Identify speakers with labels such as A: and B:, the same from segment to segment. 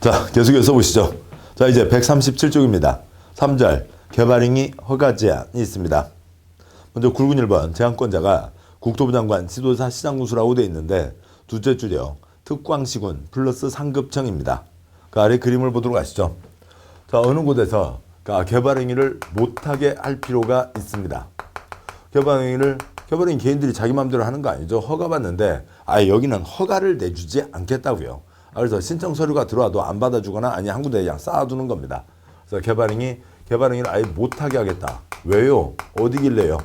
A: 자, 계속해서 보시죠. 자, 이제 137쪽입니다. 3절, 개발행위 허가 제한이 있습니다. 먼저 굵은 1번, 제한권자가 국토부 장관, 지도사, 시장군수라고 되어 있는데 둘째 줄이요. 특광시군 플러스 상급청입니다. 그 아래 그림을 보도록 하시죠. 자, 어느 곳에서 개발행위를 못하게 할 필요가 있습니다. 개발행위 개인들이 자기 마음대로 하는 거 아니죠. 허가받는데 여기는 허가를 내주지 않겠다고요. 그래서 신청 서류가 들어와도 안 받아주거나 아니 한 군데 그냥 쌓아두는 겁니다. 그래서 개발행위를 아예 못하게 하겠다. 왜요? 어디길래요?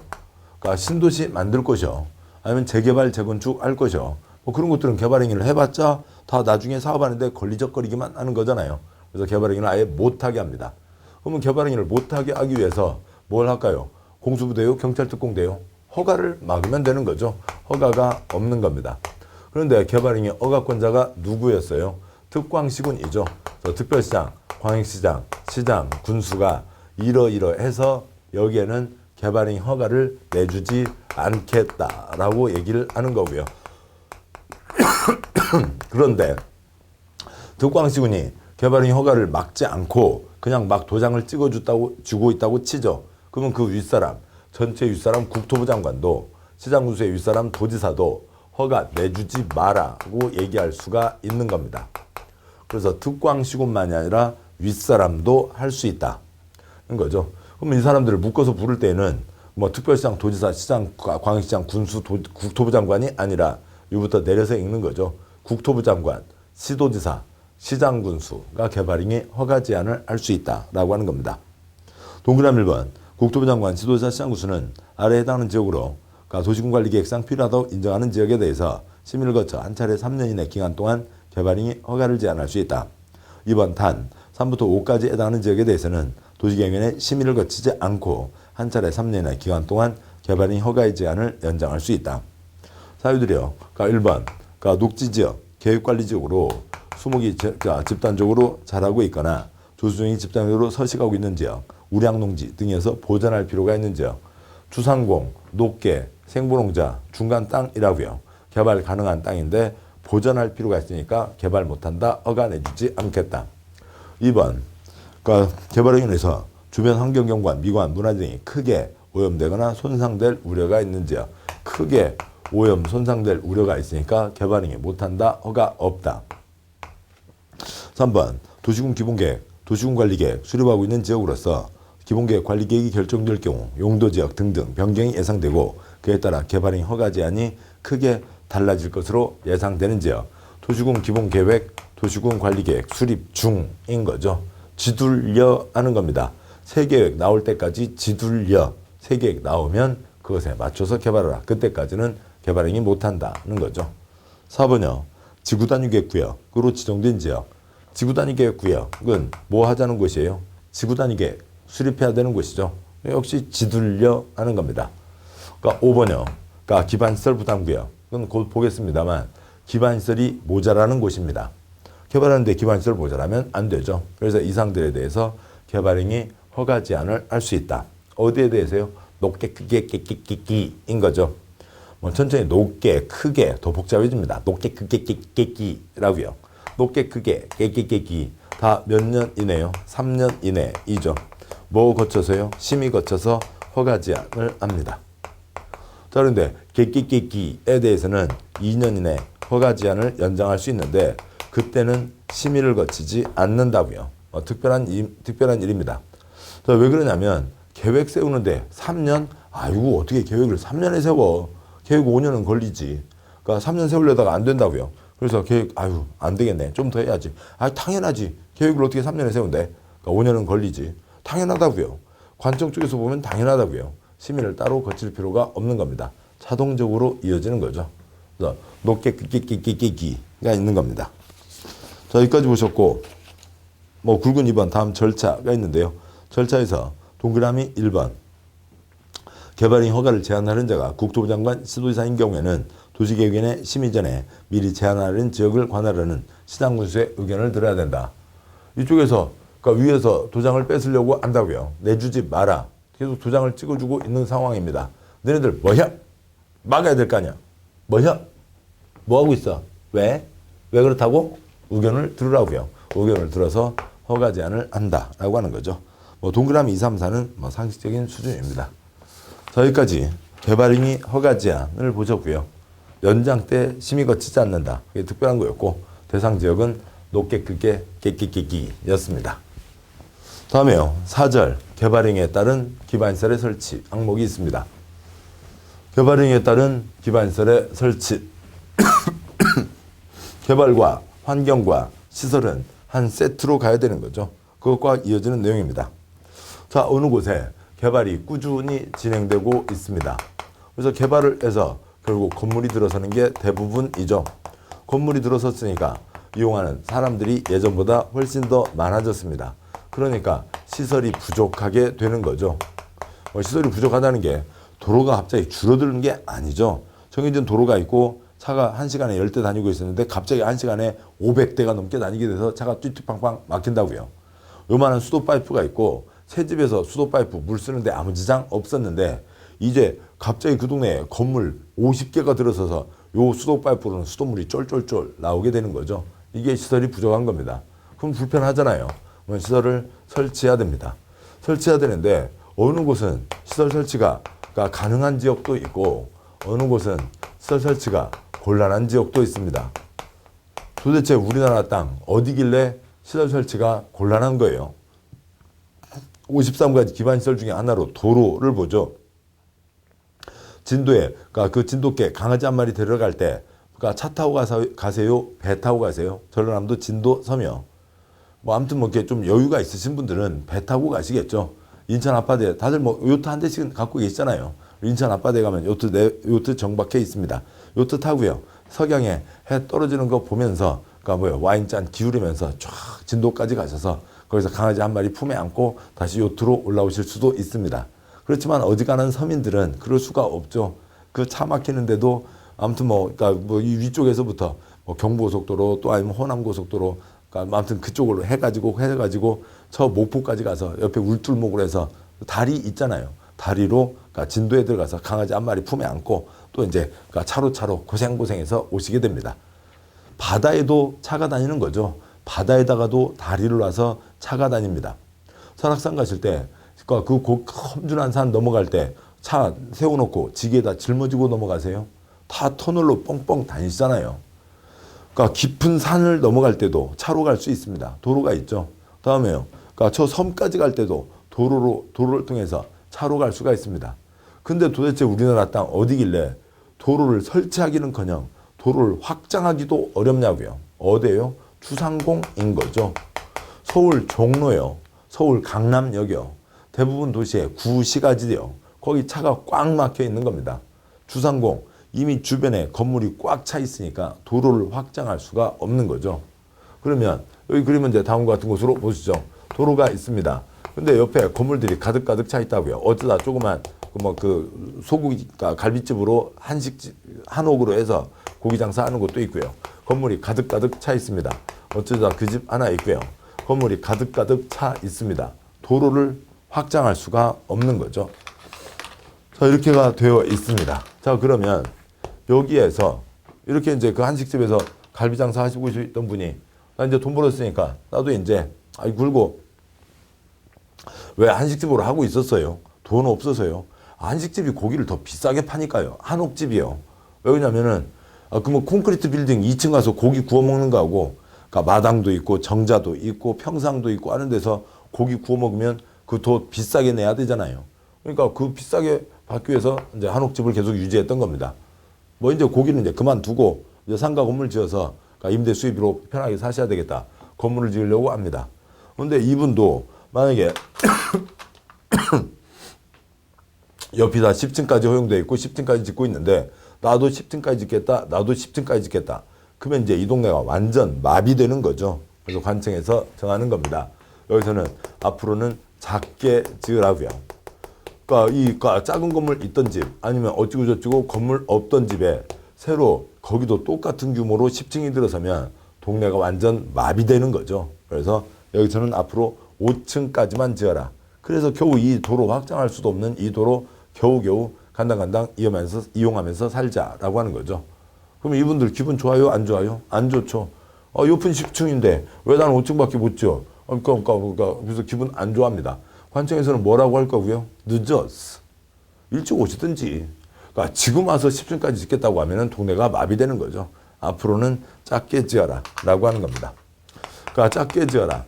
A: 그러니까 신도시 만들 것이요. 아니면 재개발, 재건축 할 것이요. 뭐 그런 것들은 개발행위를 해봤자 다 나중에 사업하는데 걸리적거리기만 하는 거잖아요. 그래서 개발행위를 아예 못하게 합니다. 그러면 개발행위를 못하게 하기 위해서 뭘 할까요? 공수부대요? 경찰특공대요? 허가를 막으면 되는 거죠. 허가가 없는 겁니다. 그런데 개발행위 허가권자가 누구였어요? 특광시군이죠. 특별시장, 광역시장, 시장, 군수가 이러이러해서 여기에는 개발행위 허가를 내주지 않겠다라고 얘기를 하는 거고요. 그런데 특광시군이 개발행위 허가를 막지 않고 그냥 막 도장을 주고 있다고 치죠. 그러면 그 윗사람, 전체 윗사람 국토부 장관도 시장군수의 윗사람 도지사도 허가 내주지 마라고 얘기할 수가 있는 겁니다. 그래서 특광시군만이 아니라 윗사람도 할 수 있다는 거죠. 그러면 이 사람들을 묶어서 부를 때는 뭐 특별시장, 도지사, 시장, 광역시장, 군수, 국토부 장관이 아니라 이부터 내려서 읽는 거죠. 국토부 장관, 시도지사, 시장, 군수가 개발행위 허가 제한을 할 수 있다라고 하는 겁니다. 동그라미 1번, 국토부 장관, 지도자, 시장, 군수는 아래에 해당하는 지역으로 도시군관리계획상 필요하다고 인정하는 지역에 대해서 심의를 거쳐 한 차례 3년 이내 기간 동안 개발행위 허가를 제한할 수 있다. 2번 단 3부터 5까지 해당하는 지역에 대해서는 도시계획위원회 심의를 거치지 않고 한 차례 3년 이내 기간 동안 개발행위 허가의 제한을 연장할 수 있다. 사유들이요. 1번 녹지지역, 계획관리지역으로 수목이 집단적으로 자라고 있거나 조수종이 집단적으로 서식하고 있는 지역, 우량농지 등에서 보전할 필요가 있는 지역, 주상공, 녹계, 생분홍자, 중간 땅이라고요. 개발 가능한 땅인데 보전할 필요가 있으니까 개발 못한다. 허가 내주지 않겠다. 2번 개발행위에서 주변 환경경관, 미관, 문화 등이 크게 오염되거나 손상될 우려가 있는 지역, 크게 오염, 손상될 우려가 있으니까 개발행위 못한다. 허가 없다. 3번 도시군 기본계획, 도시군관리계획 수립하고 있는 지역으로서 기본계획 관리계획이 결정될 경우 용도지역 등등 변경이 예상되고 그에 따라 개발행위 허가 제한이 크게 달라질 것으로 예상되는 지역, 도시군 기본계획, 도시군 관리계획 수립 중인 거죠. 지둘려 하는 겁니다. 세계획 나올 때까지 지둘려, 세계획 나오면 그것에 맞춰서 개발하라. 그때까지는 개발행위 못한다는 거죠. 4번요. 지구단위계획구역으로 지정된 지역, 지구단위계획구역은 뭐 하자는 곳이에요? 지구단위계획 수립해야 되는 곳이죠. 역시 지둘려 하는 겁니다. 5번이요. 기반시설 부담구역. 그건 곧 보겠습니다만 기반시설이 모자라는 곳입니다. 개발하는데 기반시설 모자라면 안 되죠. 그래서 이 사항들에 대해서 개발행위 허가 제한을 할 수 있다. 어디에 대해서요? 높게, 크게, 끼끼끼끼인 거죠. 천천히 높게, 크게 더 복잡해집니다. 높게, 크게, 끼끼끼라고요. 높게, 크게, 끼끼끼끼 다 몇 년 이내요? 3년 이내이죠. 뭐 거쳐서요? 심의 거쳐서 허가 제한을 합니다. 자, 그런데 깨끼깨끼에 대해서는 2년 이내 허가 제한을 연장할 수 있는데 그때는 심의를 거치지 않는다고요. 특별한 일입니다. 자, 왜 그러냐면 계획 세우는데 3년? 아이고 어떻게 계획을 3년에 세워. 계획 5년은 걸리지. 그러니까 3년 세우려다가 안 된다고요. 그래서 계획 안 되겠네. 좀 더 해야지. 당연하지. 계획을 어떻게 3년에 세운대. 그러니까 5년은 걸리지. 당연하다고요. 관청 쪽에서 보면 당연하다고요. 심의를 따로 거칠 필요가 없는 겁니다. 자동적으로 이어지는 거죠. 그래서 높게 끼끼끼끼끼가 있는 겁니다. 자, 여기까지 보셨고 굵은 2번 다음 절차가 있는데요. 절차에서 동그라미 1번 개발행위 허가를 제한하는 자가 국토부 장관, 시도지사인 경우에는 도시계획위원회 심의 전에 미리 제한하는 지역을 관할하는 시장군수의 의견을 들어야 된다. 이쪽에서 위에서 도장을 뺏으려고 한다고요. 내주지 마라. 계속 도장을 찍어주고 있는 상황입니다. 너네들 뭐야? 막아야 될 거 아니야. 뭐야? 뭐 하고 있어? 왜? 왜 그렇다고? 의견을 들으라고요. 의견을 들어서 허가 제한을 한다라고 하는 거죠. 뭐 동그라미 2, 3, 4는 뭐 상식적인 수준입니다. 자, 여기까지 개발행위 허가 제한을 보셨고요. 연장 때 심의 거치지 않는다. 그게 특별한 거였고 대상 지역은 높게 크게 깨끼끼끼였습니다. 다음에요. 4절 개발행위에 따른 기반시설의 설치 항목이 있습니다. 개발행위에 따른 기반시설의 설치 개발과 환경과 시설은 한 세트로 가야 되는 거죠. 그것과 이어지는 내용입니다. 자, 어느 곳에 개발이 꾸준히 진행되고 있습니다. 그래서 개발을 해서 결국 건물이 들어서는 게 대부분이죠. 건물이 들어섰으니까 이용하는 사람들이 예전보다 훨씬 더 많아졌습니다. 그러니까 시설이 부족하게 되는 거죠. 시설이 부족하다는 게 도로가 갑자기 줄어드는 게 아니죠. 정해진 도로가 있고 차가 1시간에 10대 다니고 있었는데 갑자기 1시간에 500대가 넘게 다니게 돼서 차가 띠띠팡팡 막힌다고요. 요만한 수도 파이프가 있고 새 집에서 수도 파이프 물 쓰는데 아무 지장 없었는데 이제 갑자기 그 동네에 건물 50개가 들어서서 요 수도 파이프로는 수도물이 쫄쫄쫄 나오게 되는 거죠. 이게 시설이 부족한 겁니다. 그럼 불편하잖아요. 그럼 시설을 설치해야 됩니다. 설치해야 되는데 어느 곳은 시설 설치가 가능한 지역도 있고 어느 곳은 시설 설치가 곤란한 지역도 있습니다. 도대체 우리나라 땅 어디길래 시설 설치가 곤란한 거예요? 53가지 기반시설 중에 하나로 도로를 보죠. 진도에, 그 진돗개 강아지 한 마리 데려갈 때, 차 타고 가세요? 배 타고 가세요? 전라남도 진도 섬이요. 뭐, 아무튼 뭐, 이렇게 좀 여유가 있으신 분들은 배 타고 가시겠죠. 인천 앞바다에, 다들 뭐, 요트 한 대씩 갖고 계시잖아요. 인천 앞바다에 가면 요트 정박해 있습니다. 요트 타고요. 석양에 해 떨어지는 거 보면서, 와인잔 기울이면서 쫙 진도까지 가셔서 거기서 강아지 한 마리 품에 안고 다시 요트로 올라오실 수도 있습니다. 그렇지만 어지간한 서민들은 그럴 수가 없죠. 그 차 막히는데도 아무튼 이 위쪽에서부터 경부고속도로 또 아니면 호남고속도로 아무튼 그쪽으로 해가지고 저 목포까지 가서 옆에 울tur목으로 해서 다리 있잖아요. 다리로 진도에 들어가서 강아지 한 마리 품에 안고 또 이제 차로 고생해서 오시게 됩니다. 바다에도 차가 다니는 거죠. 바다에다가도 다리를 놔서 차가 다닙니다. 설악산 가실 때 그 험준한 산 넘어갈 때 차 세워놓고 지게에다 짊어지고 넘어가세요. 다 터널로 뻥뻥 다니시잖아요. 깊은 산을 넘어갈 때도 차로 갈 수 있습니다. 도로가 있죠. 다음에요. 저 섬까지 갈 때도 도로를 통해서 차로 갈 수가 있습니다. 근데 도대체 우리나라 땅 어디길래 도로를 설치하기는커녕 도로를 확장하기도 어렵냐고요. 어디예요? 주상공인 거죠. 서울 종로요. 서울 강남역이요. 대부분 도시의 구시가지요. 거기 차가 꽉 막혀 있는 겁니다. 주상공 이미 주변에 건물이 꽉 차 있으니까 도로를 확장할 수가 없는 거죠. 그러면 여기 그리면 이제 다음과 같은 곳으로 보시죠. 도로가 있습니다. 근데 옆에 건물들이 가득 차 있다고요. 어쩌다 조그만 소고기 갈비집으로 한옥으로 해서 고기 장사하는 곳도 있고요. 건물이 가득 차 있습니다. 어쩌다 그 집 하나 있고요. 건물이 가득 차 있습니다. 도로를 확장할 수가 없는 거죠. 자, 이렇게가 되어 있습니다. 자, 그러면 여기에서 이렇게 이제 그 한식집에서 갈비 장사 하시고 있던 분이 나 이제 돈 벌었으니까 나도 이제 굴고 왜 한식집으로 하고 있었어요? 돈 없어서요. 한식집이 고기를 더 비싸게 파니까요. 한옥집이요. 왜 그러냐면은 그러면 콘크리트 빌딩 2층 가서 고기 구워 먹는 거하고 마당도 있고 정자도 있고 평상도 있고 하는 데서 고기 구워 먹으면 그 더 비싸게 내야 되잖아요. 그러니까 그 비싸게 받기 위해서 이제 한옥집을 계속 유지했던 겁니다. 뭐 이제 고기는 이제 그만두고 이제 상가 건물 지어서 임대 수입으로 편하게 사셔야 되겠다. 건물을 지으려고 합니다. 그런데 이분도 만약에 옆이 다 10층까지 허용되어 있고 10층까지 짓고 있는데 나도 10층까지 짓겠다. 나도 10층까지 짓겠다. 그러면 이제 이 동네가 완전 마비되는 거죠. 그래서 관청에서 정하는 겁니다. 여기서는 앞으로는 작게 지으라고요. 그러니까 작은 건물 있던 집 아니면 어찌고저찌고 건물 없던 집에 새로 거기도 똑같은 규모로 10층이 들어서면 동네가 완전 마비되는 거죠. 그래서 여기서는 앞으로 5층까지만 지어라. 그래서 겨우 이 도로 확장할 수도 없는 이 도로 겨우겨우 간당간당 이용하면서 살자라고 하는 거죠. 그럼 이분들 기분 좋아요? 안 좋아요? 안 좋죠. 옆은 10층인데 왜 나는 5층밖에 못 지어? 그러니까 그래서 기분 안 좋아합니다. 관청에서는 뭐라고 할 거고요? 늦었어. 일찍 오시든지. 그러니까 지금 와서 10층까지 짓겠다고 하면은 동네가 마비되는 거죠. 앞으로는 작게 지어라 라고 하는 겁니다. 그러니까 작게 지어라.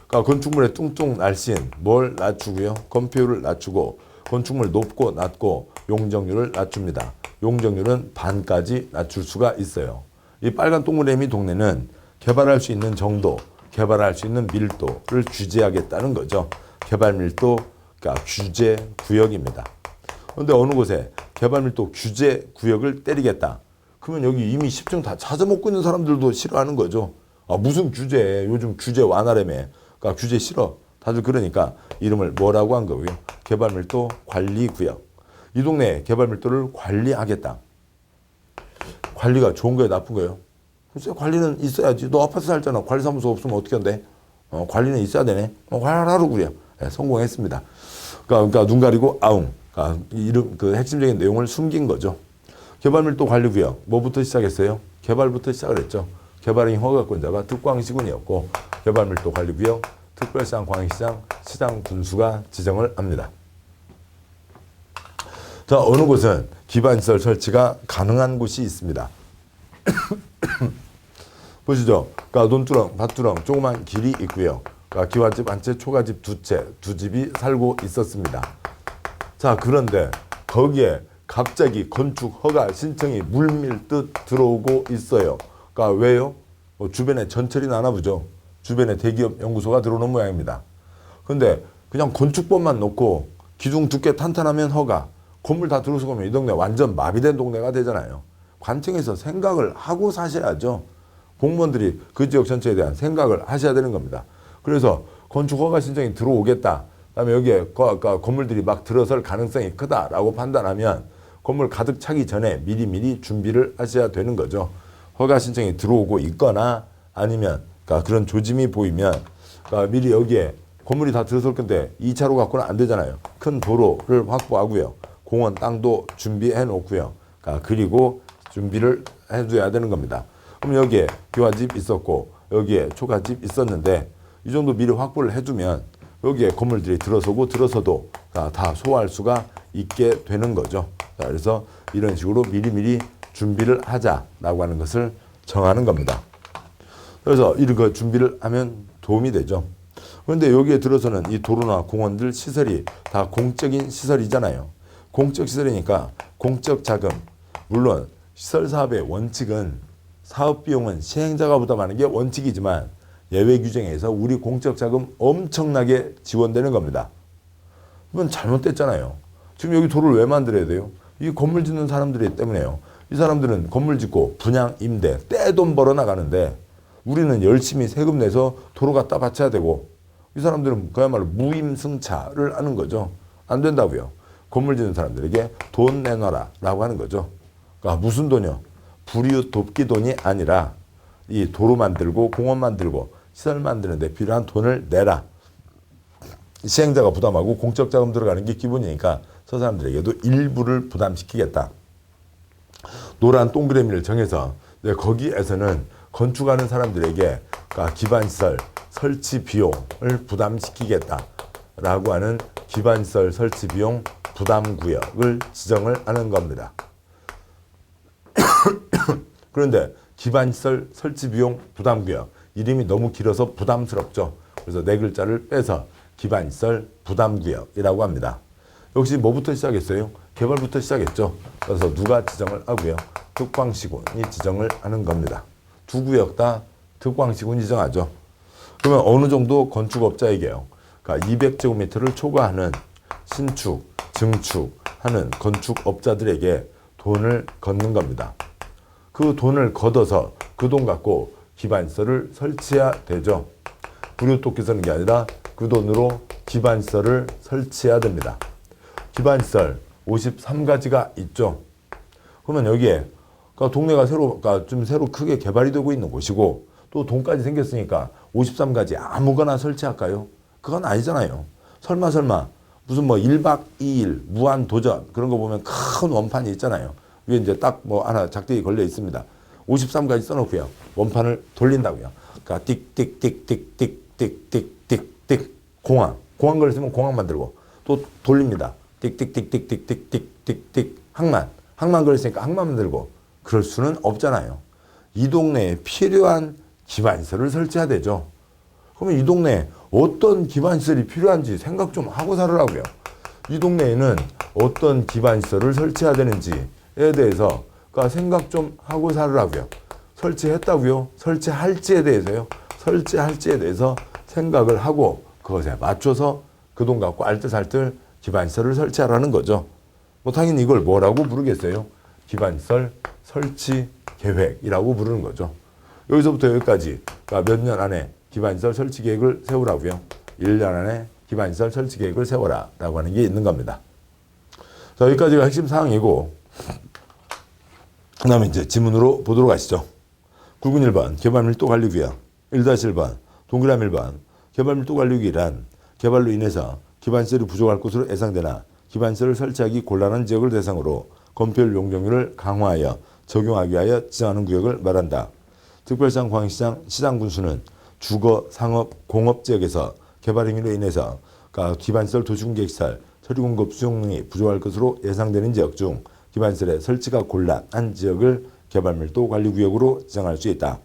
A: 그러니까 건축물의 뚱뚱 날씬 뭘 낮추고요? 건폐율을 낮추고 건축물 높고 낮고 용적률을 낮춥니다. 용적률은 반까지 낮출 수가 있어요. 이 빨간 동그라미 동네는 개발할 수 있는 정도, 개발할 수 있는 밀도를 규제하겠다는 거죠. 개발 밀도, 그러니까 규제 구역입니다. 그런데 어느 곳에 개발 밀도 규제 구역을 때리겠다. 그러면 여기 이미 10층 다 찾아먹고 있는 사람들도 싫어하는 거죠. 무슨 규제? 요즘 규제 완화라며. 그러니까 규제 싫어. 다들 그러니까 이름을 뭐라고 한 거고요. 개발 밀도 관리 구역. 이 동네 개발 밀도를 관리하겠다. 관리가 좋은 거예요, 나쁜 거예요? 글쎄, 관리는 있어야지. 너 아파트 살잖아. 관리사무소 없으면 어떻게 한대? 관리는 있어야 되네. 관리하라고 그래요. 네, 성공했습니다. 그러니까 눈 가리고 아웅. 그러니까 이름 그 핵심적인 내용을 숨긴 거죠. 개발밀도 관리구역 뭐부터 시작했어요? 개발부터 시작을 했죠. 개발행 허가권자가 특광시군이었고 개발밀도 관리구역 특별시장, 광역시장, 시장 군수가 지정을 합니다. 자, 어느 곳은 기반시설 설치가 가능한 곳이 있습니다. 보시죠. 그러니까 논두렁, 밭두렁, 조그만 길이 있고요. 그러니까 기와집 한 채, 초가집 두 채, 두 집이 살고 있었습니다. 자, 그런데 거기에 갑자기 건축 허가 신청이 물밀듯 들어오고 있어요. 그러니까 왜요? 주변에 전철이 나나 보죠. 주변에 대기업 연구소가 들어오는 모양입니다. 근데 그냥 건축법만 놓고 기둥 두께 탄탄하면 허가, 건물 다 들어서면 이 동네 완전 마비된 동네가 되잖아요. 관청에서 생각을 하고 사셔야죠. 공무원들이 그 지역 전체에 대한 생각을 하셔야 되는 겁니다. 그래서 건축 허가 신청이 들어오겠다. 그다음에 여기에 건물들이 막 들어설 가능성이 크다라고 판단하면 건물 가득 차기 전에 미리미리 준비를 하셔야 되는 거죠. 허가 신청이 들어오고 있거나 아니면 그러니까 그런 조짐이 보이면 그러니까 미리 여기에 건물이 다 들어설 건데 2차로 갖고는 안 되잖아요. 큰 도로를 확보하고요. 공원 땅도 준비해 놓고요. 그러니까 그리고 준비를 해줘야 되는 겁니다. 그럼 여기에 기와집 있었고 여기에 초가집 있었는데 이 정도 미리 확보를 해두면 여기에 건물들이 들어서고 들어서도 다 소화할 수가 있게 되는 거죠. 자, 그래서 이런 식으로 미리미리 준비를 하자라고 하는 것을 정하는 겁니다. 그래서 이렇게 준비를 하면 도움이 되죠. 그런데 여기에 들어서는 이 도로나 공원들 시설이 다 공적인 시설이잖아요. 공적 시설이니까 공적 자금, 물론 시설 사업의 원칙은 사업 비용은 시행자가 부담하는 게 원칙이지만 예외 규정에서 우리 공적 자금 엄청나게 지원되는 겁니다. 이건 잘못됐잖아요. 지금 여기 도로를 왜 만들어야 돼요? 이 건물 짓는 사람들이 때문에요. 이 사람들은 건물 짓고 분양, 임대, 떼돈 벌어 나가는데 우리는 열심히 세금 내서 도로 갖다 바쳐야 되고 이 사람들은 그야말로 무임승차를 하는 거죠. 안 된다고요. 건물 짓는 사람들에게 돈 내놔라 라고 하는 거죠. 그러니까 무슨 돈이요? 불이웃 돕기 돈이 아니라 이 도로 만들고 공원 만들고 시설 만드는데 필요한 돈을 내라. 시행자가 부담하고 공적 자금 들어가는 게 기본이니까 저 사람들에게도 일부를 부담시키겠다. 노란 동그라미를 정해서 거기에서는 건축하는 사람들에게 그러니까 기반시설 설치 비용을 부담시키겠다라고 하는 기반시설 설치 비용 부담구역을 지정을 하는 겁니다. 그런데 기반시설 설치 비용 부담구역 이름이 너무 길어서 부담스럽죠. 그래서 네 글자를 빼서 기반시설 부담구역이라고 합니다. 역시 뭐부터 시작했어요? 개발부터 시작했죠. 그래서 누가 지정을 하고요? 특광시군이 지정을 하는 겁니다. 두 구역 다 특광시군이 지정하죠. 그러면 어느 정도 건축업자에게요. 그러니까 200제곱미터를 초과하는 신축, 증축하는 건축업자들에게 돈을 걷는 겁니다. 그 돈을 걷어서 그 돈 갖고 기반시설을 설치해야 되죠. 불이웃돕기 쓰는 게 아니라 그 돈으로 기반시설을 설치해야 됩니다. 기반시설 53가지가 있죠. 그러면 여기에 그러니까 동네가 좀 새로 크게 개발이 되고 있는 곳이고 또 돈까지 생겼으니까 53가지 아무거나 설치할까요? 그건 아니잖아요. 설마 무슨 뭐 1박 2일 무한 도전 그런 거 보면 큰 원판이 있잖아요. 위에 이제 딱 뭐 하나 작대기 걸려 있습니다. 53까지 써놓고요. 원판을 돌린다고요. 그러니까 띡띡띡띡띡띡띡띡 공항 걸었으면 공항 만들고 또 돌립니다. 띡띡띡띡띡띡띡 항만 걸었으니까 항만 만들고 그럴 수는 없잖아요. 이 동네에 필요한 기반시설을 설치해야 되죠. 그러면 이 동네에 어떤 기반시설이 필요한지 생각 좀 하고 살으라고요. 이 동네에는 어떤 기반시설을 설치해야 되는지에 대해서 생각 좀 하고 살으라고요. 설치했다고요? 설치할지에 대해서요. 설치할지에 대해서 생각을 하고 그것에 맞춰서 그 돈 갖고 알뜰살뜰 기반시설을 설치하라는 거죠. 뭐 당연히 이걸 뭐라고 부르겠어요? 기반시설 설치 계획이라고 부르는 거죠. 여기서부터 여기까지 몇 년 안에 기반시설 설치 계획을 세우라고요. 1년 안에 기반시설 설치 계획을 세워라 라고 하는 게 있는 겁니다. 자, 여기까지가 핵심 사항이고 그 다음에 이제 지문으로 보도록 하시죠. 굵은 1번 개발밀도관리구역 1-1번 동그라미 1번 개발밀도관리구역이란 개발로 인해서 기반시설이 부족할 것으로 예상되나 기반시설을 설치하기 곤란한 지역을 대상으로 건폐율 용적률을 강화하여 적용하기 위하여 지정하는 구역을 말한다. 특별시장, 광역시장, 시장 군수는 주거, 상업, 공업지역에서 개발 행위로 인해서 기반시설, 도시공개시설, 처리공급 수용능이 부족할 것으로 예상되는 지역 중 기반시설의 설치가 곤란한 지역을 개발밀도관리구역으로 지정할 수 있다.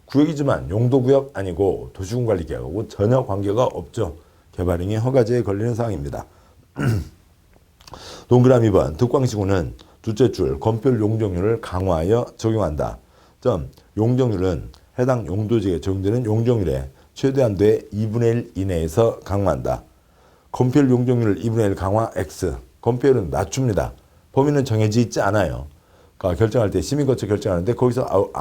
A: 구역이지만 용도구역 아니고 도시군관리구역하고 전혀 관계가 없죠. 개발행위 허가제에 걸리는 사항입니다. 동그라미 2번 득광시구는 둘째 줄 건폐율 용적률을 강화하여 적용한다. 용적률은 해당 용도지역에 적용되는 용적률의 최대한도의 2분의 1 이내에서 강화한다. 건폐율 용적률 2분의 1 강화 X. 건폐율은 낮춥니다. 범위는 정해져 있지 않아요. 결정할 때 심의 거쳐 결정하는데 거기서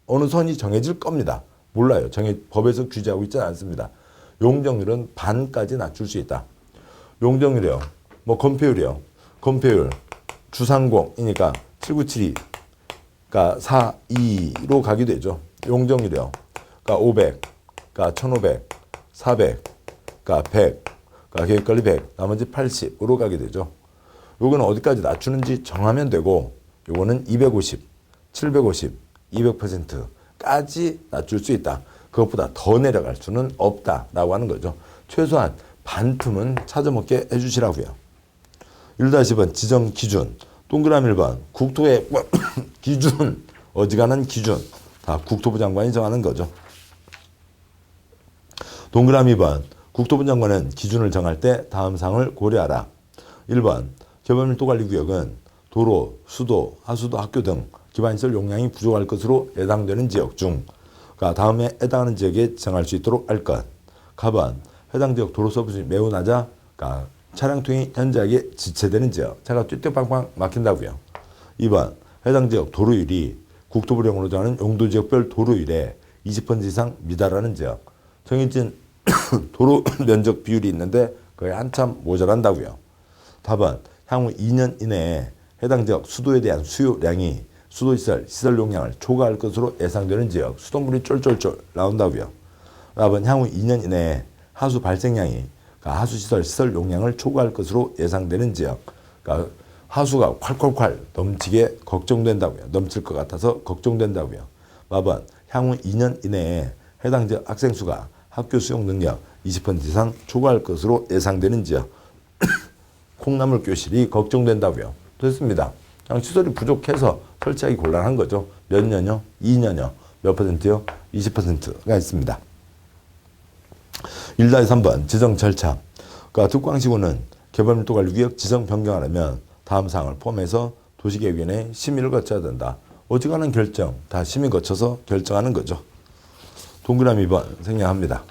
A: 어느 선이 정해질 겁니다. 몰라요. 법에서 규제하고 있지 않습니다. 용적률은 반까지 낮출 수 있다. 용적률이요. 건폐율이요. 건폐율 주상공이니까 7972 42로 가게 되죠. 용적률이요. 500, 1500, 400, 100, 계획관리 100, 나머지 80으로 가게 되죠. 요거는 어디까지 낮추는지 정하면 되고 요거는 250, 750, 200%까지 낮출 수 있다. 그것보다 더 내려갈 수는 없다라고 하는 거죠. 최소한 반틈은 찾아먹게 해주시라고요. 1-10번 지정 기준 동그라미 1번 국토의 기준 어지간한 기준 다 국토부 장관이 정하는 거죠. 동그라미 2번 국토부 장관은 기준을 정할 때 다음 사항을 고려하라. 1번 개발밀도관리구역은 도로, 수도, 하수도, 학교 등 기반시설 용량이 부족할 것으로 예상되는 지역 중 다음에 해당하는 지역에 지정할 수 있도록 할 것. 가번 해당 지역 도로 서비스 매우 낮아 차량 통행이 현저하게 지체되는 지역. 차가 띠띠빵빵 막힌다고요. 2번 해당 지역 도로율이 국토부령으로 정하는 용도지역별 도로율의 20% 이상 미달하는 지역. 정해진 도로 면적 비율이 있는데 그게 한참 모자란다고요. 다번 향후 2년 이내에 해당 지역 수도에 대한 수요량이 수도시설, 시설 용량을 초과할 것으로 예상되는 지역, 수돗물이 쫄쫄쫄 나온다고요. 다번 향후 2년 이내에 하수 발생량이 하수시설, 시설 용량을 초과할 것으로 예상되는 지역, 하수가 콸콸콸 넘치게 걱정된다고요. 넘칠 것 같아서 걱정된다고요. 마번 향후 2년 이내에 해당 지역 학생 수가 학교 수용 능력 20% 이상 초과할 것으로 예상되는 지역, 콩나물 교실이 걱정된다고요. 됐습니다. 그냥 시설이 부족해서 설치하기 곤란한 거죠. 몇 년요? 2년요. 몇 퍼센트요? 20%가 있습니다. 1-3번 지정 절차. 득광시구는 개발밀도관리구역 지정 변경하려면 다음 사항을 포함해서 도시계획위원회의 심의를 거쳐야 된다. 어지간한 결정 다 심의 거쳐서 결정하는 거죠. 동그라미 2번 생략합니다.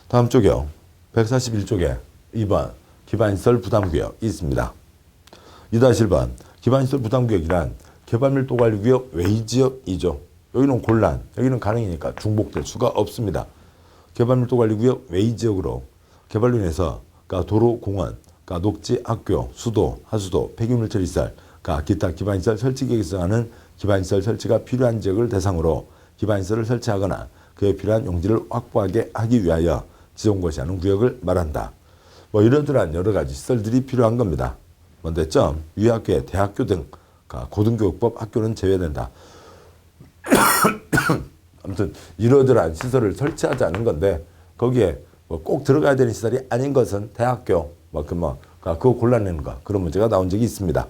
A: 다음 쪽이요. 141쪽에 2번 기반시설 부담구역이 있습니다. 2-1번 기반시설 부담구역이란 개발밀도관리구역 외지역이죠. 여기는 곤란, 여기는 가능이니까 중복될 수가 없습니다. 개발밀도관리구역 외지역으로 개발로 인해서 도로, 공원, 녹지, 학교, 수도, 하수도, 폐기물처리시설, 기타 기반시설 설치계획에 정하는 기반시설 설치가 필요한 지역을 대상으로 기반시설을 설치하거나 그에 필요한 용지를 확보하게 하기 위하여 지정 고시하는 구역을 말한다. 이러저러한 여러 가지 시설들이 필요한 겁니다. 먼저 유학교에 대학교 등 고등교육법 학교는 제외된다. 아무튼 이러저러한 시설을 설치하지 않은 건데 거기에 뭐 꼭 들어가야 되는 시설이 아닌 것은 대학교 그거 골라내는 거 그런 문제가 나온 적이 있습니다.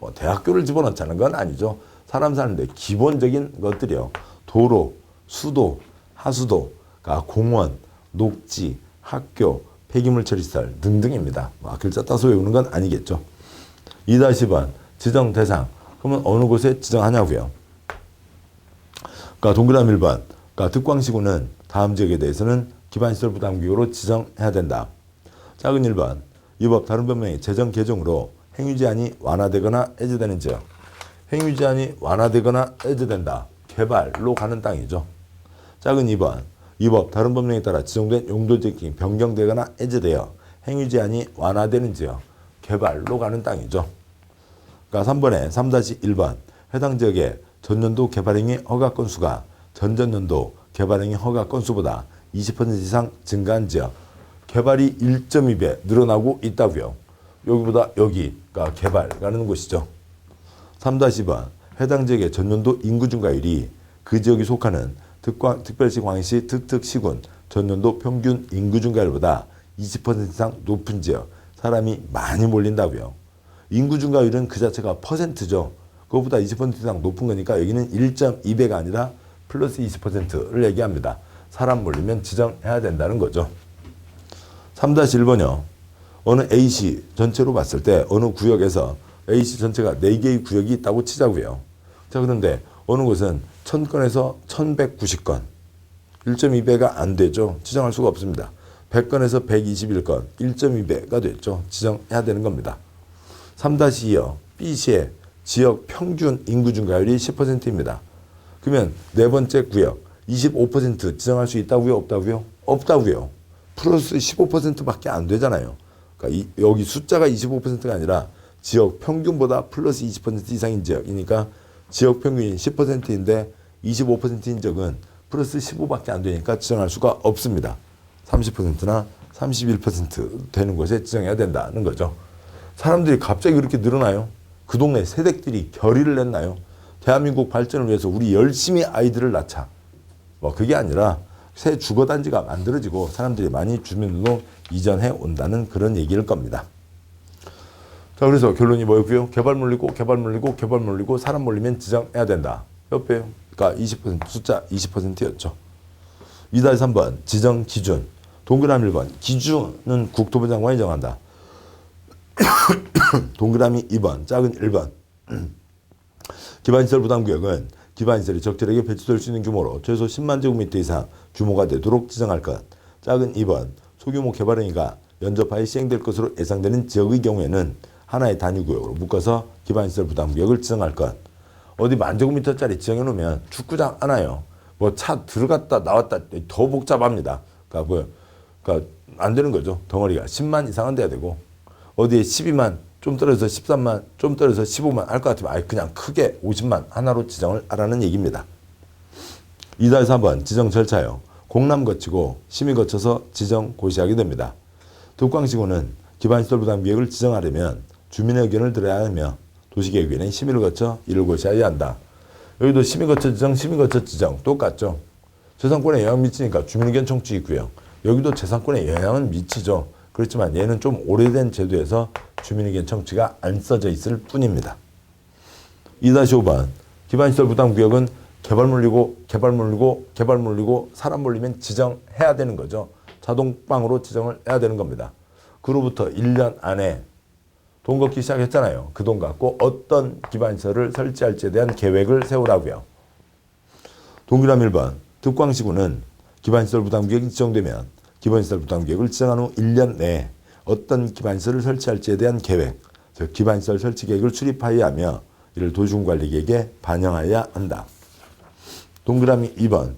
A: 뭐 대학교를 집어넣자는 건 아니죠. 사람 사는데 기본적인 것들이요. 도로, 수도, 하수도, 공원, 녹지, 학교, 폐기물 처리시설 등등입니다. 글자 따서 외우는 건 아니겠죠. 2-10번 지정 대상. 그러면 어느 곳에 지정하냐고요. 동그라미 1번. 득광시구는 다음 지역에 대해서는 기반시설 부담기구로 지정해야 된다. 작은 1번. 이 법 다른 법령의 제정 개정으로 행위제한이 완화되거나 해제되는 지역. 행위제한이 완화되거나 해제된다. 개발로 가는 땅이죠. 작은 2번. 이 법 다른 법령에 따라 지정된 용도지역이 변경되거나 해제되어 행위제한이 완화되는 지역. 개발로 가는 땅이죠. 3번에 3-1번. 해당 지역의 전년도 개발행위 허가 건수가 전전년도 개발행위 허가 건수보다 20% 이상 증가한 지역. 개발이 1.2배 늘어나고 있다고요. 여기보다 여기가 개발가는 곳이죠. 3-2번. 해당 지역의 전년도 인구 증가율이 그 지역이 속하는 특별시, 광역시, 특특시군 전년도 평균 인구 증가율보다 20% 이상 높은 지역. 사람이 많이 몰린다고요. 인구 증가율은 그 자체가 퍼센트죠. 그것보다 20% 이상 높은 거니까 여기는 1.2배가 아니라 플러스 20%를 얘기합니다. 사람 몰리면 지정해야 된다는 거죠. 3-1번이요. 어느 A시 전체로 봤을 때 어느 구역에서 A시 전체가 4개의 구역이 있다고 치자고요. 자, 그런데 어느 곳은 1000건에서 1190건. 1.2배가 안 되죠. 지정할 수가 없습니다. 100건에서 121건. 1.2배가 됐죠. 지정해야 되는 겁니다. 3-2요. B시의 지역 평균 인구 증가율이 10%입니다. 그러면 네 번째 구역 25% 지정할 수 있다고요? 없다고요? 없다고요. 플러스 15%밖에 안 되잖아요. 그러니까 여기 숫자가 25%가 아니라 지역 평균보다 플러스 20% 이상인 지역이니까 지역 평균이 10%인데 25%인 지역은 플러스 15밖에 안 되니까 지정할 수가 없습니다. 30%나 31% 되는 곳에 지정해야 된다는 거죠. 사람들이 갑자기 그렇게 늘어나요? 그 동네 세댁들이 결의를 냈나요? 대한민국 발전을 위해서 우리 열심히 아이들을 낳자. 그게 아니라 새 주거단지가 만들어지고 사람들이 많이 주민으로 이전해 온다는 그런 얘기일 겁니다. 자, 그래서 결론이 뭐였고요? 개발 몰리고 사람 몰리면 지정해야 된다. 몇 배요? 그러니까 20%, 숫자 20%였죠. 2-3번 지정 기준. 동그라미 1번. 기준은 국토부 장관이 정한다. 동그라미 2번. 작은 1번. 기반시설 부담구역은 기반시설이 적절하게 배치될 수 있는 규모로 최소 10만 제곱미터 이상 규모가 되도록 지정할 것. 작은 2번. 소규모 개발행위가 연접하에 시행될 것으로 예상되는 지역의 경우에는 하나의 단위구역으로 묶어서 기반시설 부담구역을 지정할 것. 어디 만제곱미터짜리 지정해 놓으면 축구장 하나요. 차 들어갔다 나왔다 더 복잡합니다. 그러니까 안 되는 거죠. 덩어리가 10만 이상은 돼야 되고 어디에 12만 좀 떨어져서 13만 좀 떨어져서 15만 할 것 같으면 그냥 크게 50만 하나로 지정을 하라는 얘기입니다. 2-3번 지정 절차요. 공람 거치고 심의 거쳐서 지정 고시하게 됩니다. 득광시구는 기반시설 부담구역을 지정하려면 주민의 의견을 들어야 하며 도시계획위원회는 심의를 거쳐 이를 고시해야 한다. 여기도 심의 거쳐 지정 똑같죠. 재산권에 영향 미치니까 주민의견 청취 있고요. 여기도 재산권에 영향은 미치죠. 그렇지만 얘는 좀 오래된 제도에서 주민의견 청취가 안 써져 있을 뿐입니다. 2-5번 기반시설 부담구역은 개발 몰리고 사람 몰리면 지정해야 되는 거죠. 자동방으로 지정을 해야 되는 겁니다. 그로부터 1년 안에 돈 걷기 시작했잖아요. 그 돈 갖고 어떤 기반시설을 설치할지에 대한 계획을 세우라고요. 동그라미 1번 득광시구는 기반시설 부담구역이 지정되면 기반시설 부담구역을 지정한 후 1년 내에 어떤 기반시설을 설치할지에 대한 계획, 즉 기반시설 설치 계획을 수립하여야 하며 이를 도시군관리계획에 반영하여야 한다. 동그라미 2번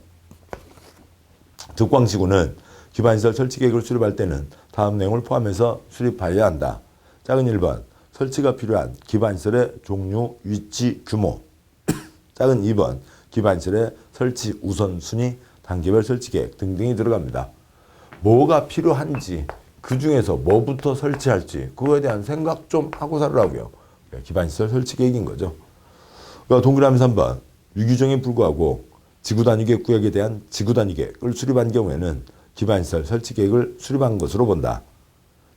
A: 득광시구는 기반시설 설치 계획을 수립할 때는 다음 내용을 포함해서 수립하여야 한다. 작은 1번 설치가 필요한 기반시설의 종류, 위치, 규모. 작은 2번 기반시설의 설치 우선순위, 단계별 설치 계획 등등이 들어갑니다. 뭐가 필요한지 그 중에서 뭐부터 설치할지 그거에 대한 생각 좀 하고 살으라고요. 기반시설 설치 계획인 거죠. 동그라미 3번 유규정에 불구하고 지구단위계획 구역에 대한 지구단위계획을 수립한 경우에는 기반시설 설치 계획을 수립한 것으로 본다.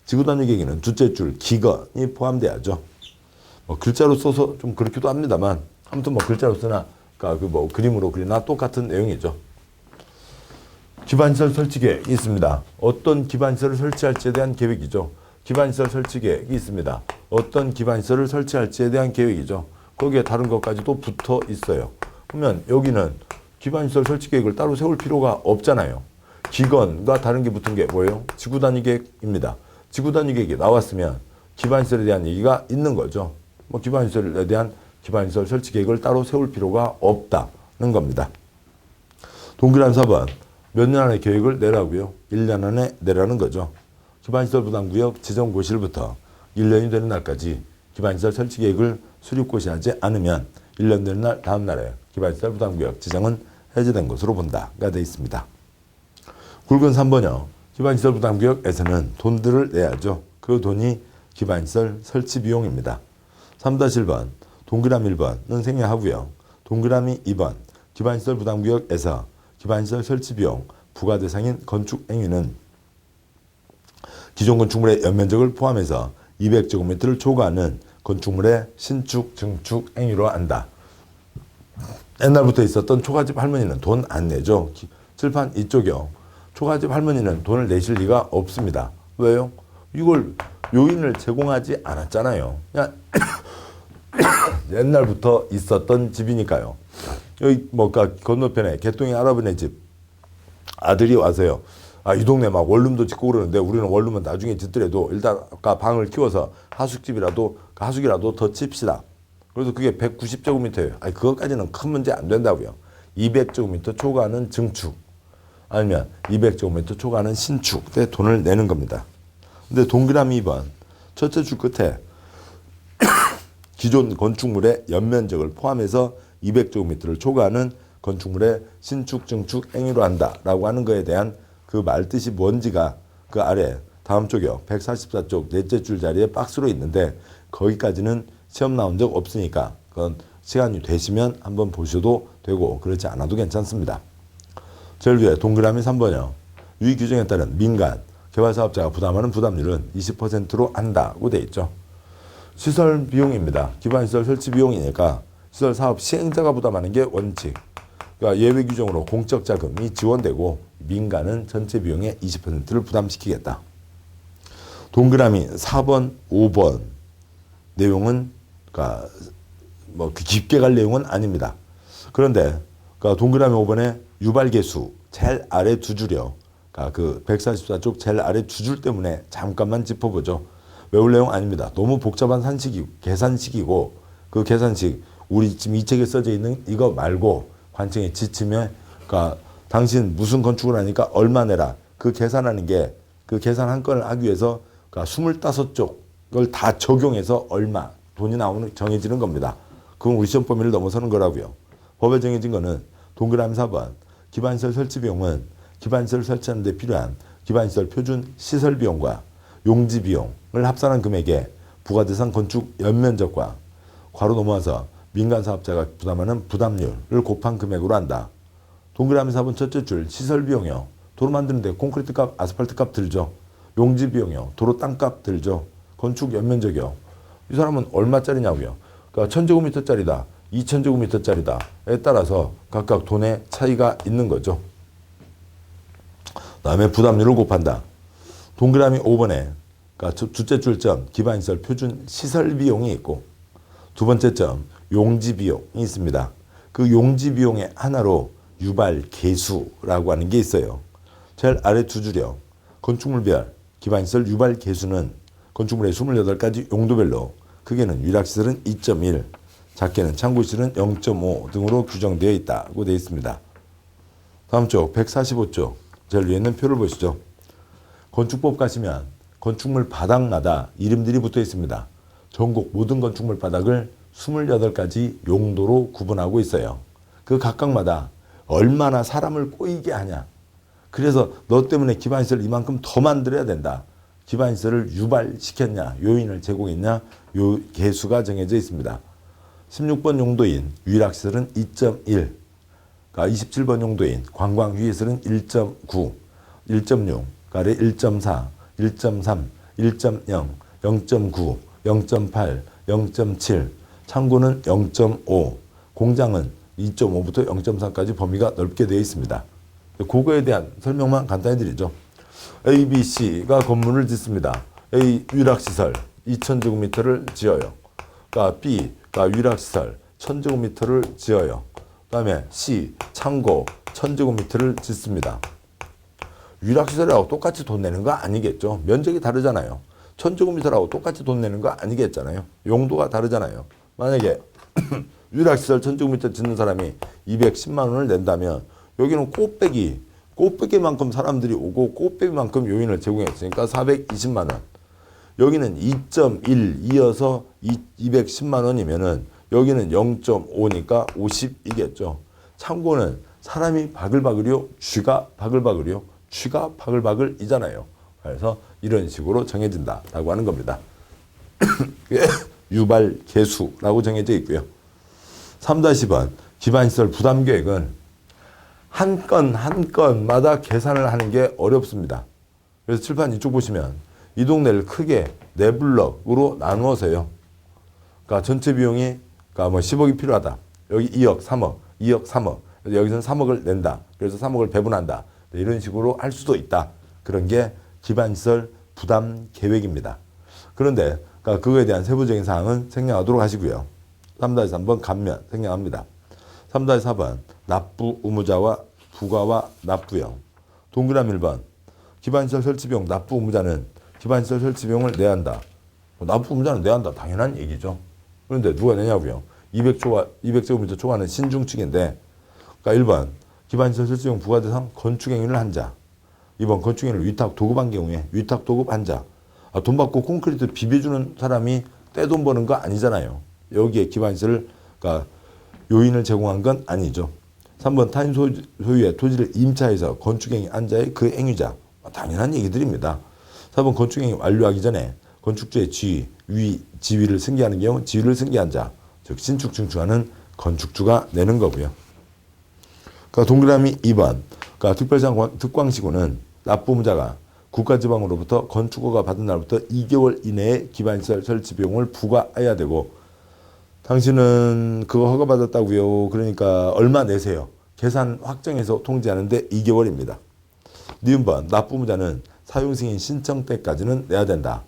A: 지구단위계획에는 둘째 줄 기건이 포함돼야죠. 뭐 글자로 써서 좀 그렇기도 합니다만 아무튼 뭐 글자로 쓰나 그 뭐 그림으로 그리나 똑같은 내용이죠. 기반시설 설치 계획이 있습니다. 어떤 기반시설을 설치할지에 대한 계획이죠. 기반시설 설치 계획이 있습니다. 어떤 기반시설을 설치할지에 대한 계획이죠. 거기에 다른 것까지도 붙어 있어요. 그러면 여기는 기반시설 설치 계획을 따로 세울 필요가 없잖아요. 기건과 다른 게 붙은 게 뭐예요? 지구단위 계획입니다. 지구단위 계획이 나왔으면 기반시설에 대한 얘기가 있는 거죠. 뭐 기반시설에 대한 기반시설 설치 계획을 따로 세울 필요가 없다는 겁니다. 동그라미 4번. 몇 년 안에 계획을 내라고요? 1년 안에 내라는 거죠. 기반시설 부담구역 지정 고시일부터 1년이 되는 날까지 기반시설 설치 계획을 수립 고시하지 않으면 1년 되는 날 다음 날에 기반시설 부담구역 지정은 해제된 것으로 본다가 되어 있습니다. 굵은 3번이요. 기반시설 부담구역에서는 돈들을 내야죠. 그 돈이 기반시설 설치 비용입니다. 3-1번 동그라미 1번은 생략하고요. 동그라미 2번 기반시설 부담구역에서 기반시설 설치 비용 부과 대상인 건축 행위는 기존 건축물의 연면적을 포함해서 200제곱미터를 초과하는 건축물의 신축, 증축 행위로 한다. 옛날부터 있었던 초가집 할머니는 돈 안 내죠. 칠판 이쪽이요. 초가집 할머니는 돈을 내실 리가 없습니다. 왜요? 이걸 요인을 제공하지 않았잖아요. 그냥 옛날부터 있었던 집이니까요. 여기 건너편에 개똥이 할아버지 집 아들이 와서요. 이 동네 막 원룸도 짓고 그러는데 우리는 원룸은 나중에 짓더라도 일단 방을 키워서 하숙이라도 더 칩시다. 그래서 그게 190제곱미터예요. 그것까지는 큰 문제 안 된다고요. 200제곱미터 초과하는 증축 아니면 200제곱미터 초과하는 신축 때 돈을 내는 겁니다. 근데 동그라미 2번 첫째 줄 끝에 기존 건축물의 연면적을 포함해서 200제곱미터를 초과하는 건축물의 신축, 증축 행위로 한다라고 하는 거에 대한 그 말뜻이 뭔지가 그 아래 다음 쪽이요. 144쪽 넷째 줄 자리에 박스로 있는데 거기까지는 시험 나온 적 없으니까 그건 시간이 되시면 한번 보셔도 되고 그렇지 않아도 괜찮습니다. 제일 위에 동그라미 3번이요. 위 규정에 따른 민간 개발사업자가 부담하는 부담률은 20%로 한다고 돼 있죠. 시설 비용입니다. 기반시설 설치 비용이니까 시설 사업 시행자가 부담하는 게 원칙. 그러니까 예외 규정으로 공적 자금이 지원되고 민간은 전체 비용의 20%를 부담시키겠다. 동그라미 4번, 5번 내용은 그러니까 뭐 깊게 갈 내용은 아닙니다. 그런데 그러니까 동그라미 5번에 유발계수 제일 아래 두 줄이요. 그러니까 그 144쪽 제일 아래 두 줄 때문에 잠깐만 짚어보죠. 외울 내용 아닙니다. 너무 복잡한 계산식이고 그 계산식 우리 지금 이 책에 써져 있는 이거 말고 관청에 지침에 그러니까 당신 무슨 건축을 하니까 얼마 내라. 그 계산하는 게 그 계산 한 건을 하기 위해서 그러니까 25쪽을 다 적용해서 얼마 돈이 나오는 정해지는 겁니다. 그건 우리 시험 범위를 넘어서는 거라고요. 법에 정해진 거는 동그라미 4번 기반시설 설치 비용은 기반시설을 설치하는 데 필요한 기반시설 표준 시설 비용과 용지 비용을 합산한 금액에 부과대상 건축 연면적과 괄호 넘어와서 민간 사업자가 부담하는 부담률을 곱한 금액으로 한다. 동그라미 4번 첫째 줄 시설 비용이요. 도로 만드는데 콘크리트 값, 아스팔트 값 들죠. 용지 비용이요. 도로 땅값 들죠. 건축 연면적이요. 이 사람은 얼마짜리냐고요. 그러니까 1000제곱미터짜리다. 2000제곱미터짜리다에 따라서 각각 돈의 차이가 있는 거죠. 다음에 부담률을 곱한다. 동그라미 5번에 그러니까 둘째 줄점 기반시설 표준 시설 비용이 있고 두 번째 점 용지 비용이 있습니다. 그 용지 비용의 하나로 유발 계수라고 하는 게 있어요. 제일 아래 두 줄이요. 건축물별 기반시설 유발 계수는 건축물의 28가지 용도별로 크게는 위락시설은 2.1, 작게는 창고시설은 0.5 등으로 규정되어 있다고 되어 있습니다. 다음 쪽 145쪽 제일 위에 있는 표를 보시죠. 건축법 가시면 건축물 바닥마다 이름들이 붙어 있습니다. 전국 모든 건축물 바닥을 28가지 용도로 구분하고 있어요. 그 각각마다 얼마나 사람을 꼬이게 하냐. 그래서 너 때문에 기반시설을 이만큼 더 만들어야 된다. 기반시설을 유발시켰냐, 요인을 제공했냐, 요 개수가 정해져 있습니다. 16번 용도인 위락시설은 2.1, 그러니까 27번 용도인 관광휴게실은 1.9, 1.6, 가래 1.4, 1.3, 1.0, 0.9, 0.8, 0.7, 창고는 0.5, 공장은 2.5부터 0.3까지 범위가 넓게 되어 있습니다. 그거에 대한 설명만 간단히 드리죠. A, B, C가 건물을 짓습니다. A 위락시설 2000제곱미터를 지어요. 그러니까 B가 위락시설 1000제곱미터를 지어요. 그 다음에 C 창고 1000제곱미터를 짓습니다. 위락시설하고 똑같이 돈 내는 거 아니겠죠. 면적이 다르잖아요. 1000제곱미터라고 똑같이 돈 내는 거 아니겠잖아요. 용도가 다르잖아요. 만약에 위락시설 1000제곱미터 짓는 사람이 210만 원을 낸다면 여기는 꽃배기만큼 사람들이 오고 꽃배기만큼 요인을 제공했으니까 420만 원. 여기는 2.12여서 210만 원이면은 여기는 0.5니까 50이겠죠. 창고는 사람이 바글바글이요, 쥐가 바글바글이요, 쥐가 바글바글이잖아요. 그래서 이런 식으로 정해진다라고 하는 겁니다. 유발 개수라고 정해져 있고요. 3-10번 기반시설 부담계획은 한 건 한 건마다 계산을 하는 게 어렵습니다. 그래서 칠판 이쪽 보시면 이 동네를 크게 4블럭으로 나누어서요. 그러니까 전체 비용이 그러니까 뭐 10억이 필요하다. 여기 2억, 3억, 2억, 3억. 여기서는 3억을 낸다. 그래서 3억을 배분한다. 이런 식으로 할 수도 있다. 그런 게 기반시설 부담 계획입니다. 그런데 그러니까 그거에 대한 세부적인 사항은 생략하도록 하시고요. 3-3번 감면 생략합니다. 3-4번 납부 의무자와 부가와 납부형. 동그라미 1번 기반시설 설치비용 납부 의무자는 기반시설 설치비용을 내야 한다. 납부 의무자는 내야 한다. 당연한 얘기죠. 그런데 누가 내냐고요. 200제곱미터 초과는 신중축인데 그러니까 1번 기반시설 설치비용 부과대상 건축행위를 한 자. 2번 건축행위를 위탁 도급한 경우에 위탁 도급한 자. 돈 받고 콘크리트 비벼주는 사람이 떼돈 버는 거 아니잖아요. 여기에 기반시설을 그러니까 요인을 제공한 건 아니죠. 3번 타인 소유의 토지를 임차해서 건축행위 한 자의 그 행위자. 당연한 얘기들입니다. 4번 건축행위 완료하기 전에 건축주의 지위를 승계하는 경우 지위를 승계한 자, 즉 신축 증축하는 건축주가 내는 거고요. 그러니까 동그라미 2번 그러니까 특별상 특광시구는 납부 의무자가 국가지방으로부터 건축허가 받은 날부터 2개월 이내에 기반시설 설치 비용을 부과해야 되고 당신은 그거 허가받았다고요. 그러니까 얼마 내세요. 계산 확정해서 통지하는데 2개월입니다. 니은번 납부 의무자는 사용승인 신청 때까지는 내야 된다.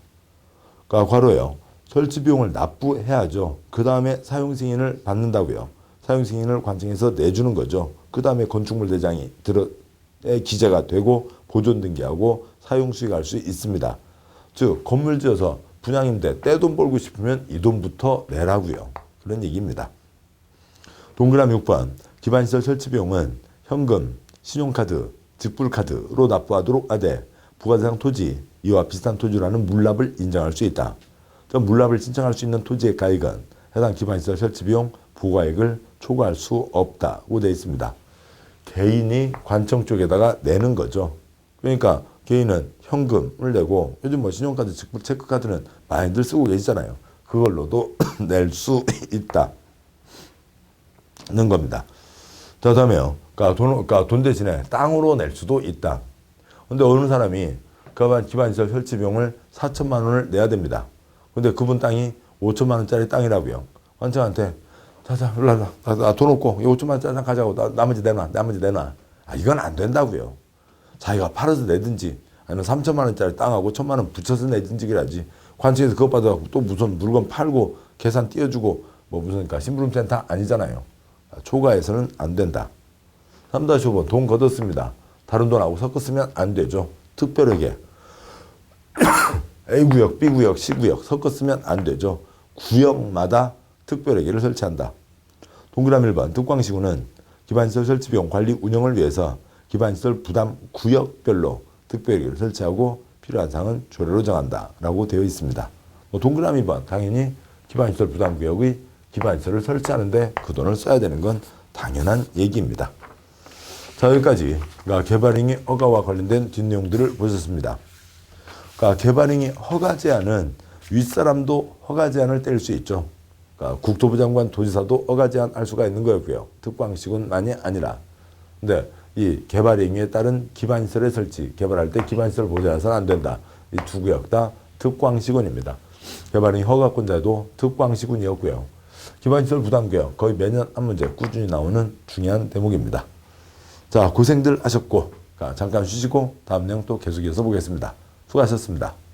A: 그러니까 괄호요. 설치 비용을 납부해야죠. 그 다음에 사용승인을 받는다고요. 사용승인을 관청해서 내주는 거죠. 그 다음에 건축물 대장이 기재가 되고 보존 등기하고 사용 수익할 수 있습니다. 즉 건물 지어서 분양인데 떼돈 벌고 싶으면 이 돈부터 내라고요. 그런 얘기입니다. 동그라미 6번 기반시설 설치 비용은 현금, 신용카드, 직불카드로 납부하도록 하되 부가대상 토지, 이와 비슷한 토지라는 물납을 인정할 수 있다. 물납을 신청할 수 있는 토지의 가액은 해당 기반시설 설치 비용 부과액을 초과할 수 없다고 되어 있습니다. 개인이 관청 쪽에다가 내는 거죠. 그러니까 개인은 현금을 내고 요즘 뭐 신용카드, 직불, 체크카드는 많이들 쓰고 계시잖아요. 그걸로도 낼 수 있다는 겁니다. 자, 다음에요. 그러니까 돈 대신에 땅으로 낼 수도 있다. 근데 어느 사람이 그 기반시설 설치 비용을 4천만 원을 내야 됩니다. 근데 그분 땅이 5천만 원짜리 땅이라고요. 관청한테 자자, 일로 와. 돈 없고 5천만 원짜리 땅 가자고. 나머지 내놔. 이건 안 된다고요. 자기가 팔아서 내든지 아니면 3천만 원짜리 땅하고 1천만 원 붙여서 내든지 그래야지. 관청에서 그것 받아갖고 또 무슨 물건 팔고 계산 띄워주고 뭐 무슨 그러니까 심부름센터 아니잖아요. 초과해서는 안 된다. 3-5번 돈 걷었습니다. 다른 돈하고 섞었으면 안 되죠. 특별하게 A구역, B구역, C구역 섞었으면 안 되죠. 구역마다 특별회계를 설치한다. 동그라미 1번 특광시구는 기반시설 설치비용 관리 운영을 위해서 기반시설 부담 구역별로 특별회계를 설치하고 필요한 사항은 조례로 정한다 라고 되어 있습니다. 동그라미 2번 당연히 기반시설 부담 구역의 기반시설을 설치하는데 그 돈을 써야 되는 건 당연한 얘기입니다. 자, 여기까지 개발행위 허가와 관련된 뒷내용들을 보셨습니다. 그러니까 개발행위 허가 제한은 윗사람도 허가 제한을 뗄 수 있죠. 그러니까 국토부 장관 도지사도 어가제한할 수가 있는 거였고요. 특광시군만이 아니라. 근데 이 개발 행위에 따른 기반시설의 설치, 개발할 때 기반시설 보장해서는 안 된다. 이 두 구역 다 특광시군입니다. 개발 행위 허가권자도 특광시군이었고요. 기반시설 부담구역 거의 매년 한 문제 꾸준히 나오는 중요한 대목입니다. 자, 고생들 하셨고 잠깐 쉬시고 다음 내용 또 계속 이어서 보겠습니다. 수고하셨습니다.